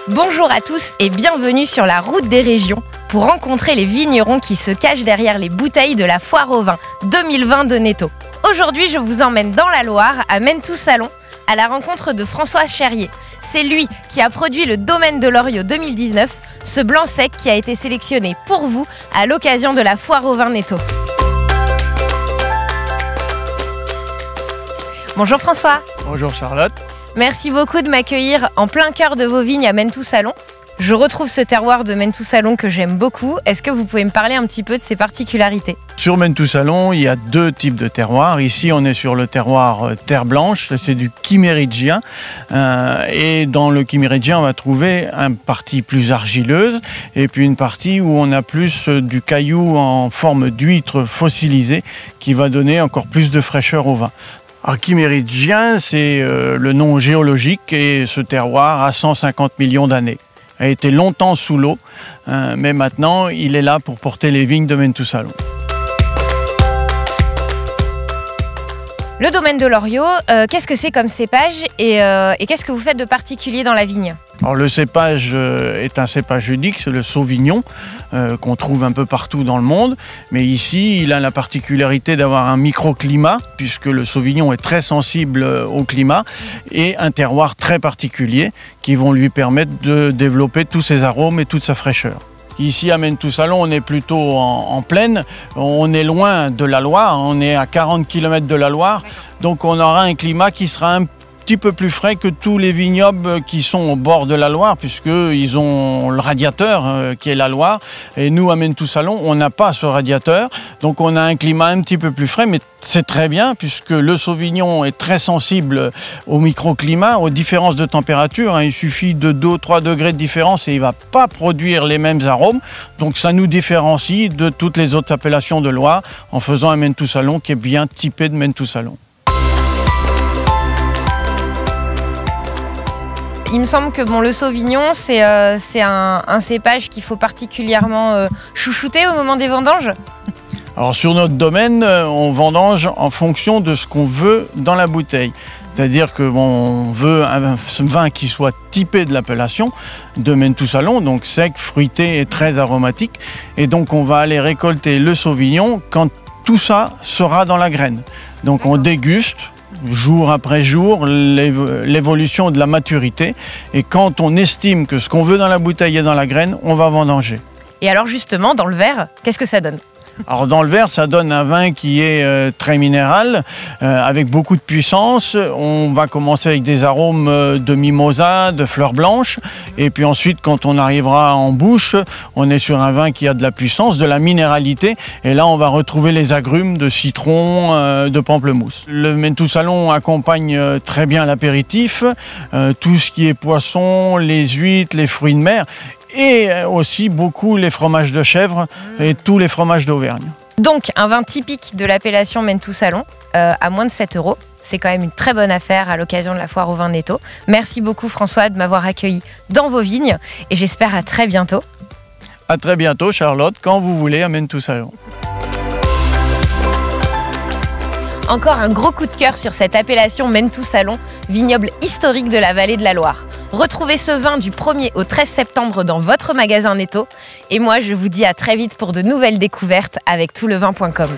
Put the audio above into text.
Bonjour à tous et bienvenue sur la route des régions pour rencontrer les vignerons qui se cachent derrière les bouteilles de la Foire au Vin 2020 de Netto. Aujourd'hui, je vous emmène dans la Loire, à Menetou-Salon, à la rencontre de François Cherrier. C'est lui qui a produit le Domaine de Loriot 2019, ce blanc sec qui a été sélectionné pour vous à l'occasion de la Foire au Vin Netto. Bonjour François. Bonjour Charlotte. Merci beaucoup de m'accueillir en plein cœur de vos vignes à Menetou-Salon. Je retrouve ce terroir de Menetou-Salon que j'aime beaucoup. Est-ce que vous pouvez me parler un petit peu de ses particularités? Sur Menetou-Salon, il y a deux types de terroirs. Ici, on est sur le terroir terre blanche, c'est du chiméridgien. Et dans le chiméridgien, on va trouver une partie plus argileuse et puis une partie où on a plus du caillou en forme d'huître fossilisée qui va donner encore plus de fraîcheur au vin. Alors, chiméridgien, c'est le nom géologique et ce terroir a 150 millions d'années. Il a été longtemps sous l'eau, mais maintenant il est là pour porter les vignes de Menetou-Salon. Le Domaine de Loriot, qu'est-ce que c'est comme cépage et qu'est-ce que vous faites de particulier dans la vigne? Alors, le cépage est un cépage unique, c'est le Sauvignon, qu'on trouve un peu partout dans le monde. Mais ici, il a la particularité d'avoir un microclimat, puisque le Sauvignon est très sensible au climat, et un terroir très particulier qui vont lui permettre de développer tous ses arômes et toute sa fraîcheur. Ici à Menetou-Salon, on est plutôt en plaine, on est loin de la Loire, on est à 40 km de la Loire, donc on aura un climat qui sera un petit peu plus frais que tous les vignobles qui sont au bord de la Loire, puisqu'ils ont le radiateur qui est la Loire. Et nous, à Menetou-Salon, on n'a pas ce radiateur. Donc on a un climat un petit peu plus frais, mais c'est très bien, puisque le Sauvignon est très sensible au microclimat, aux différences de température. Il suffit de 2 ou 3 degrés de différence et il ne va pas produire les mêmes arômes. Donc ça nous différencie de toutes les autres appellations de Loire en faisant un Menetou-Salon qui est bien typé de Menetou-Salon. Il me semble que le Sauvignon, c'est un cépage qu'il faut particulièrement chouchouter au moment des vendanges. Alors sur notre domaine, on vendange en fonction de ce qu'on veut dans la bouteille. C'est-à-dire qu'on veut un vin qui soit typé de l'appellation de Menetou-Salon, donc sec, fruité et très aromatique. Et donc on va aller récolter le Sauvignon quand tout ça sera dans la graine. Donc on déguste jour après jour l'évolution de la maturité, et quand on estime que ce qu'on veut dans la bouteille est dans la graine, on va vendanger. Et alors justement, dans le verre, qu'est-ce que ça donne? Alors dans le verre, ça donne un vin qui est très minéral, avec beaucoup de puissance. On va commencer avec des arômes de mimosa, de fleurs blanches, et puis ensuite, quand on arrivera en bouche, on est sur un vin qui a de la puissance, de la minéralité, et là on va retrouver les agrumes de citron, de pamplemousse. Le Menetou-Salon accompagne très bien l'apéritif, tout ce qui est poisson, les huîtres, les fruits de mer, et aussi beaucoup les fromages de chèvre et tous les fromages d'Auvergne. Donc un vin typique de l'appellation Menetou-Salon à moins de 7 €. C'est quand même une très bonne affaire à l'occasion de la Foire au Vin Netto. Merci beaucoup François de m'avoir accueilli dans vos vignes et j'espère à très bientôt. À très bientôt Charlotte, quand vous voulez à Menetou-Salon. Encore un gros coup de cœur sur cette appellation Menetou-Salon, vignoble historique de la vallée de la Loire. Retrouvez ce vin du 1er au 13 septembre dans votre magasin Netto. Et moi, je vous dis à très vite pour de nouvelles découvertes avec toutlevin.com.